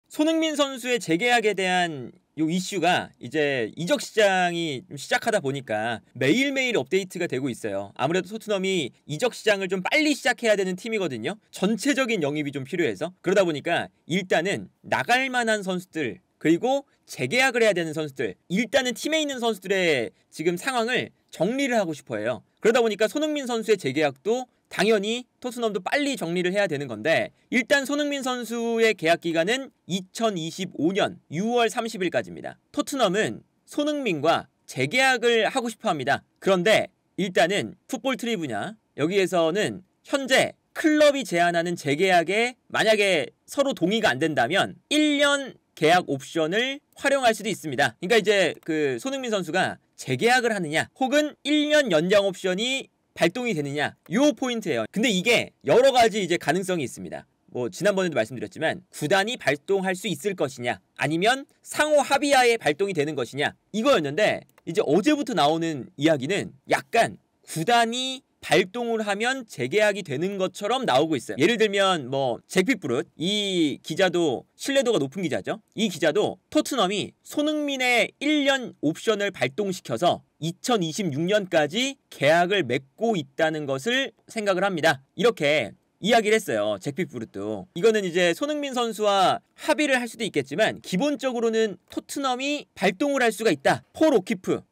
손흥민 선수의 재계약에 대한 요 이슈가 이제 이적 시장이 시작하다 보니까 매일매일 업데이트가 되고 있어요. 아무래도 토트넘이 이적 시장을 좀 빨리 시작해야 되는 팀이거든요. 전체적인 영입이 좀 필요해서. 그러다 보니까 일단은 나갈 만한 선수들, 그리고 재계약을 해야 되는 선수들, 일단은 팀에 있는 선수들의 지금 상황을 정리를 하고 싶어 해요. 그러다 보니까 손흥민 선수의 재계약도 당연히 토트넘도 빨리 정리를 해야 되는 건데, 일단 손흥민 선수의 계약 기간은 2025년 6월 30일까지입니다. 토트넘은 손흥민과 재계약을 하고 싶어 합니다. 그런데 일단은 풋볼 트리뷰냐, 여기에서는 현재 클럽이 제안하는 재계약에 만약에 서로 동의가 안 된다면 1년 계약 옵션을 활용할 수도 있습니다. 그러니까 이제 그 손흥민 선수가 재계약을 하느냐, 혹은 1년 연장 옵션이 발동이 되느냐, 요 포인트예요. 근데 이게 여러 가지 이제 가능성이 있습니다. 뭐 지난번에도 말씀드렸지만 구단이 발동할 수 있을 것이냐, 아니면 상호 합의하에 발동이 되는 것이냐, 이거였는데 이제 어제부터 나오는 이야기는 약간 구단이 발동을 하면 재계약이 되는 것처럼 나오고 있어요. 예를 들면 뭐 잭 피브룻, 이 기자도 신뢰도가 높은 기자죠. 이 기자도 토트넘이 손흥민의 1년 옵션을 발동시켜서 2026년까지 계약을 맺고 있다는 것을 생각을 합니다. 이렇게 이야기를 했어요. 잭 피브룻도. 이거는 이제 손흥민 선수와 합의를 할 수도 있겠지만 기본적으로는 토트넘이 발동을 할 수가 있다.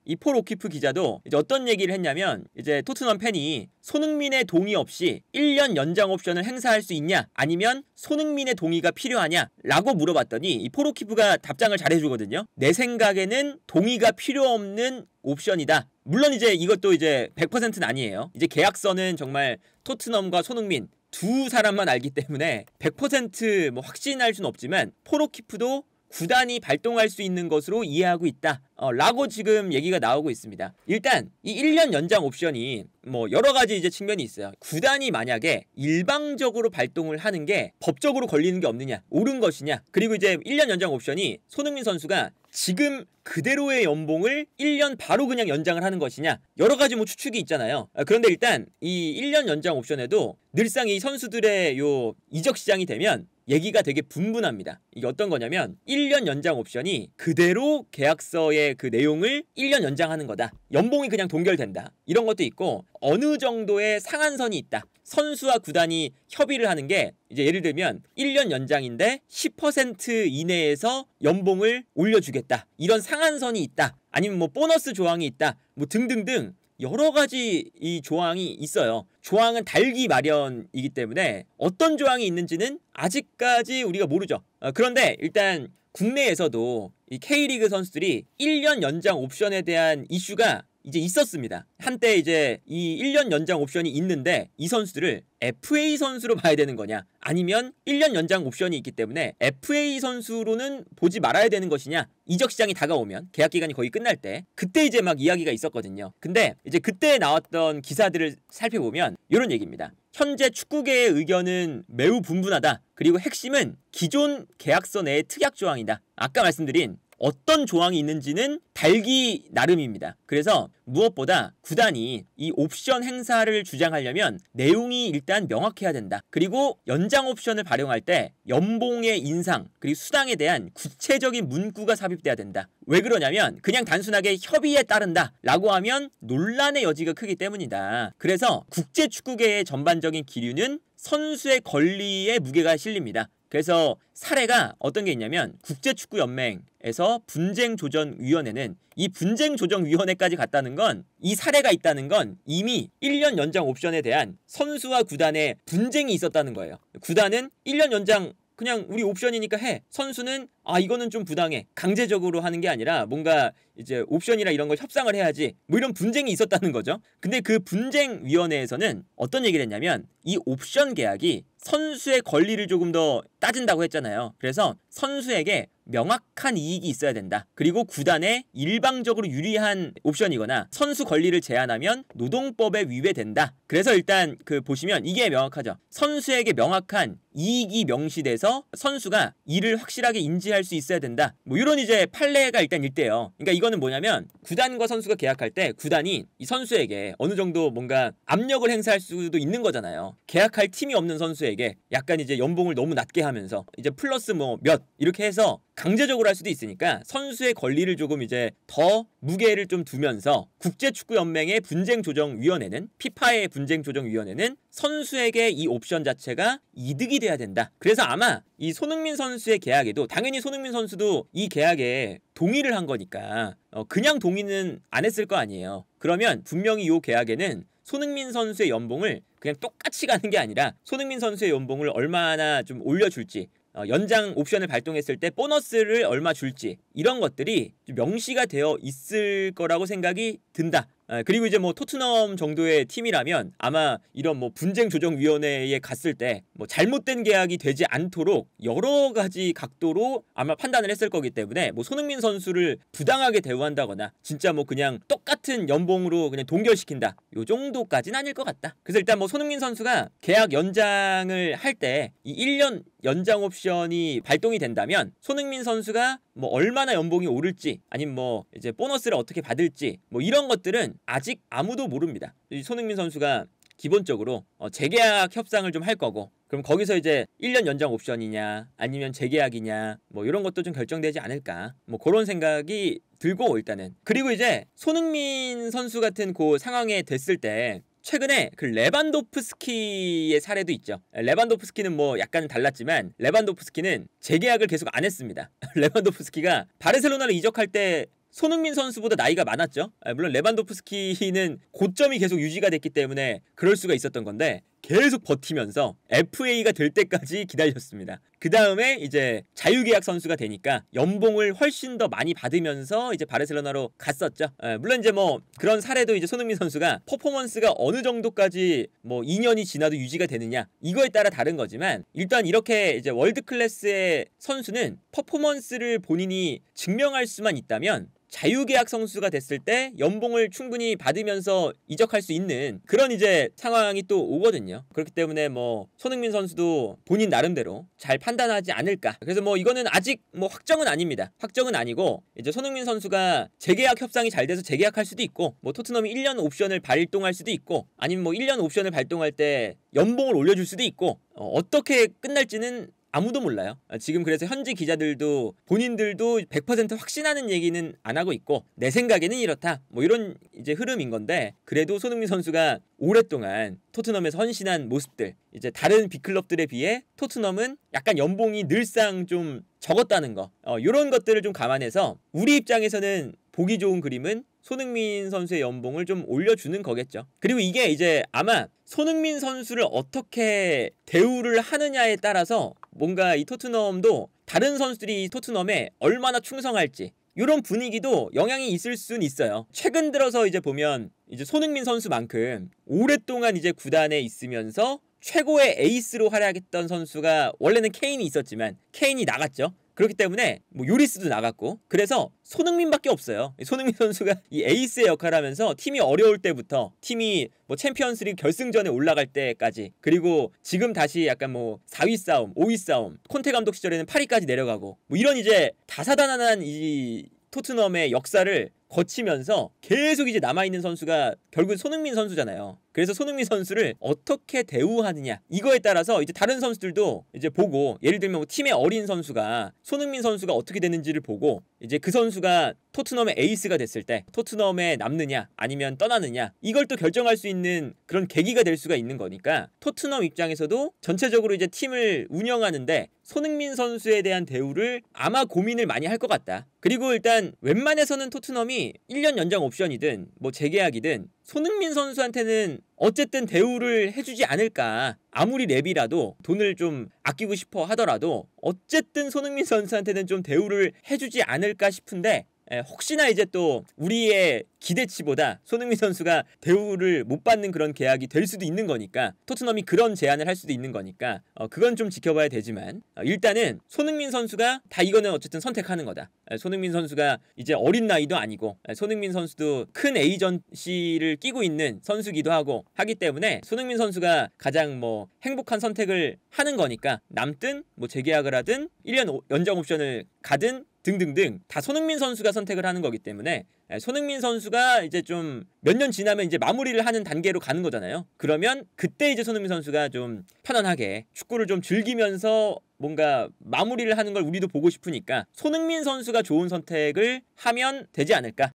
이 폴 오키프 기자도 이제 어떤 얘기를 했냐면, 이제 토트넘 팬이 손흥민의 동의 없이 1년 연장 옵션을 행사할 수 있냐, 아니면 손흥민의 동의가 필요하냐 라고 물어봤더니 이 폴 오키프가 답장을 잘해주거든요. 내 생각에는 동의가 필요 없는 옵션이다. 물론 이제 이것도 이제 100%는 아니에요. 이제 계약서는 정말 토트넘과 손흥민 두 사람만 알기 때문에 100% 확신할 수는 없지만 폴 오키프도 구단이 발동할 수 있는 것으로 이해하고 있다 라고 지금 얘기가 나오고 있습니다. 일단 이 1년 연장 옵션이 뭐 여러 가지 이제 측면이 있어요. 구단이 만약에 일방적으로 발동을 하는 게 법적으로 걸리는 게 없느냐, 옳은 것이냐, 그리고 이제 1년 연장 옵션이 손흥민 선수가 지금 그대로의 연봉을 1년 바로 그냥 연장을 하는 것이냐, 여러 가지 뭐 추측이 있잖아요. 그런데 일단 이 1년 연장 옵션에도 늘상 이 선수들의 요 이적 시장이 되면 얘기가 되게 분분합니다. 이게 어떤 거냐면 1년 연장 옵션이 그대로 계약서의 그 내용을 1년 연장하는 거다. 연봉이 그냥 동결된다. 이런 것도 있고, 어느 정도의 상한선이 있다. 선수와 구단이 협의를 하는 게 이제 예를 들면 1년 연장인데 10% 이내에서 연봉을 올려주겠다. 이런 상한선이 있다. 아니면 뭐 보너스 조항이 있다. 뭐 등등등 여러 가지 이 조항이 있어요. 조항은 달기 마련이기 때문에 어떤 조항이 있는지는 아직까지 우리가 모르죠. 그런데 일단 국내에서도 이 K리그 선수들이 1년 연장 옵션에 대한 이슈가 이제 있었습니다. 한때 이제 이 1년 연장 옵션이 있는데 이 선수들을 FA 선수로 봐야 되는 거냐, 아니면 1년 연장 옵션이 있기 때문에 FA 선수로는 보지 말아야 되는 것이냐, 이적 시장이 다가오면 계약 기간이 거의 끝날 때 그때 이제 막 이야기가 있었거든요. 근데 이제 그때 나왔던 기사들을 살펴보면 이런 얘기입니다. 현재 축구계의 의견은 매우 분분하다. 그리고 핵심은 기존 계약서 내의 특약 조항이다. 아까 말씀드린 어떤 조항이 있는지는 달기 나름입니다. 그래서 무엇보다 구단이 이 옵션 행사를 주장하려면 내용이 일단 명확해야 된다. 그리고 연장 옵션을 발용할 때 연봉의 인상 그리고 수당에 대한 구체적인 문구가 삽입돼야 된다. 왜 그러냐면 그냥 단순하게 협의에 따른다 라고 하면 논란의 여지가 크기 때문이다. 그래서 국제축구계의 전반적인 기류는 선수의 권리에 무게가 실립니다. 그래서 사례가 어떤 게 있냐면 국제축구연맹에서 분쟁조정위원회는 이 분쟁조정위원회까지 갔다는 건, 이 사례가 있다는 건 이미 1년 연장 옵션에 대한 선수와 구단의 분쟁이 있었다는 거예요. 구단은 1년 연장 그냥 우리 옵션이니까 해. 선수는 이거는 좀 부당해. 강제적으로 하는 게 아니라 뭔가 이제 옵션이나 이런 걸 협상을 해야지. 뭐 이런 분쟁이 있었다는 거죠. 근데 그 분쟁위원회에서는 어떤 얘기를 했냐면 이 옵션 계약이 선수의 권리를 조금 더 따진다고 했잖아요. 그래서 선수에게 명확한 이익이 있어야 된다. 그리고 구단에 일방적으로 유리한 옵션이거나 선수 권리를 제한하면 노동법에 위배된다. 그래서 일단 그 보시면 이게 명확하죠. 선수에게 명확한 이익이 명시돼서 선수가 이를 확실하게 인지할 수 있어야 된다. 뭐 이런 이제 판례가 일단 있대요. 그러니까 이거는 뭐냐면 구단과 선수가 계약할 때 구단이 이 선수에게 어느 정도 뭔가 압력을 행사할 수도 있는 거잖아요. 계약할 팀이 없는 선수에게 선수에게 약간 이제 연봉을 너무 낮게 하면서 이제 플러스 뭐 몇 이렇게 해서 강제적으로 할 수도 있으니까 선수의 권리를 조금 이제 더 무게를 좀 두면서 국제축구연맹의 분쟁조정위원회는 피파의 분쟁조정위원회는 선수에게 이 옵션 자체가 이득이 돼야 된다. 그래서 아마 이 손흥민 선수의 계약에도 당연히 손흥민 선수도 이 계약에 동의를 한 거니까 그냥 동의는 안 했을 거 아니에요. 그러면 분명히 이 계약에는 손흥민 선수의 연봉을 그냥 똑같이 가는 게 아니라 손흥민 선수의 연봉을 얼마나 좀 올려줄지 연장 옵션을 발동했을 때 보너스를 얼마 줄지 이런 것들이 명시가 되어 있을 거라고 생각이 든다. 그리고 이제 뭐 토트넘 정도의 팀이라면 아마 이런 뭐 분쟁조정위원회에 갔을 때 뭐 잘못된 계약이 되지 않도록 여러 가지 각도로 아마 판단을 했을 거기 때문에 뭐 손흥민 선수를 부당하게 대우한다거나 진짜 뭐 그냥 똑같은 연봉으로 그냥 동결시킨다 요 정도까지는 아닐 것 같다. 그래서 일단 뭐 손흥민 선수가 계약 연장을 할 때 이 1년 연장 옵션이 발동이 된다면 손흥민 선수가 뭐 얼마나 연봉이 오를지 아니면 뭐 이제 보너스를 어떻게 받을지 뭐 이런 것들은 아직 아무도 모릅니다. 이 손흥민 선수가 기본적으로 재계약 협상을 좀 할 거고 그럼 거기서 이제 1년 연장 옵션이냐 아니면 재계약이냐 뭐 이런 것도 좀 결정되지 않을까 뭐 그런 생각이 들고 일단은 그리고 이제 손흥민 선수 같은 그 상황에 됐을 때 최근에 그 레반도프스키의 사례도 있죠. 레반도프스키는 뭐 약간 달랐지만 레반도프스키는 재계약을 계속 안 했습니다. 레반도프스키가 바르셀로나로 이적할 때 손흥민 선수보다 나이가 많았죠. 물론 레반도프스키는 고점이 계속 유지가 됐기 때문에 그럴 수가 있었던 건데 계속 버티면서 FA가 될 때까지 기다렸습니다. 그 다음에 이제 자유계약 선수가 되니까 연봉을 훨씬 더 많이 받으면서 이제 바르셀로나로 갔었죠. 물론 이제 뭐 그런 사례도 이제 손흥민 선수가 퍼포먼스가 어느 정도까지 뭐 2년이 지나도 유지가 되느냐 이거에 따라 다른 거지만 일단 이렇게 이제 월드 클래스의 선수는 퍼포먼스를 본인이 증명할 수만 있다면 자유계약 선수가 됐을 때 연봉을 충분히 받으면서 이적할 수 있는 그런 이제 상황이 또 오거든요. 그렇기 때문에 뭐 손흥민 선수도 본인 나름대로 잘 판단하지 않을까. 그래서 뭐 이거는 아직 뭐 확정은 아닙니다. 확정은 아니고 이제 손흥민 선수가 재계약 협상이 잘 돼서 재계약할 수도 있고 뭐 토트넘이 1년 옵션을 발동할 수도 있고 아니면 뭐 1년 옵션을 발동할 때 연봉을 올려줄 수도 있고 어떻게 끝날지는 아무도 몰라요. 지금 그래서 현지 기자들도 본인들도 100% 확신하는 얘기는 안 하고 있고 내 생각에는 이렇다 뭐 이런 이제 흐름인 건데 그래도 손흥민 선수가 오랫동안 토트넘에서 헌신한 모습들 이제 다른 빅클럽들에 비해 토트넘은 약간 연봉이 늘상 좀 적었다는 거 이런 것들을 좀 감안해서 우리 입장에서는 보기 좋은 그림은 손흥민 선수의 연봉을 좀 올려주는 거겠죠. 그리고 이게 이제 아마 손흥민 선수를 어떻게 대우를 하느냐에 따라서 뭔가 이 토트넘도 다른 선수들이 토트넘에 얼마나 충성할지 이런 분위기도 영향이 있을 수는 있어요. 최근 들어서 이제 보면 이제 손흥민 선수만큼 오랫동안 이제 구단에 있으면서 최고의 에이스로 활약했던 선수가 원래는 케인이 있었지만 케인이 나갔죠. 그렇기 때문에 뭐 요리스도 나갔고 그래서 손흥민밖에 없어요. 손흥민 선수가 이 에이스의 역할을 하면서 팀이 어려울 때부터 팀이 뭐 챔피언스리그 결승전에 올라갈 때까지 그리고 지금 다시 약간 뭐 4위 싸움, 5위 싸움 콘테 감독 시절에는 8위까지 내려가고 뭐 이런 이제 다사다난한 이 토트넘의 역사를 거치면서 계속 이제 남아있는 선수가 결국 손흥민 선수잖아요. 그래서 손흥민 선수를 어떻게 대우하느냐 이거에 따라서 이제 다른 선수들도 이제 보고 예를 들면 뭐 팀의 어린 선수가 손흥민 선수가 어떻게 되는지를 보고 이제 그 선수가 토트넘의 에이스가 됐을 때 토트넘에 남느냐 아니면 떠나느냐 이걸 또 결정할 수 있는 그런 계기가 될 수가 있는 거니까 토트넘 입장에서도 전체적으로 이제 팀을 운영하는데 손흥민 선수에 대한 대우를 아마 고민을 많이 할 것 같다. 그리고 일단 웬만해서는 토트넘이 1년 연장 옵션이든 뭐 재계약이든 손흥민 선수한테는 어쨌든 대우를 해주지 않을까. 아무리 랩이라도 돈을 좀 아끼고 싶어 하더라도 어쨌든 손흥민 선수한테는 좀 대우를 해주지 않을까 싶은데 혹시나 이제 또 우리의 기대치보다 손흥민 선수가 대우를 못 받는 그런 계약이 될 수도 있는 거니까 토트넘이 그런 제안을 할 수도 있는 거니까 그건 좀 지켜봐야 되지만 일단은 손흥민 선수가 다 이거는 어쨌든 선택하는 거다. 손흥민 선수가 이제 어린 나이도 아니고 손흥민 선수도 큰 에이전시를 끼고 있는 선수기도 하고 하기 때문에 손흥민 선수가 가장 뭐 행복한 선택을 하는 거니까 남든 뭐 재계약을 하든 1년 연장 옵션을 가든 등등등 다 손흥민 선수가 선택을 하는 거기 때문에 손흥민 선수가 이제 좀 몇 년 지나면 이제 마무리를 하는 단계로 가는 거잖아요. 그러면 그때 이제 손흥민 선수가 좀 편안하게 축구를 좀 즐기면서 뭔가 마무리를 하는 걸 우리도 보고 싶으니까 손흥민 선수가 좋은 선택을 하면 되지 않을까.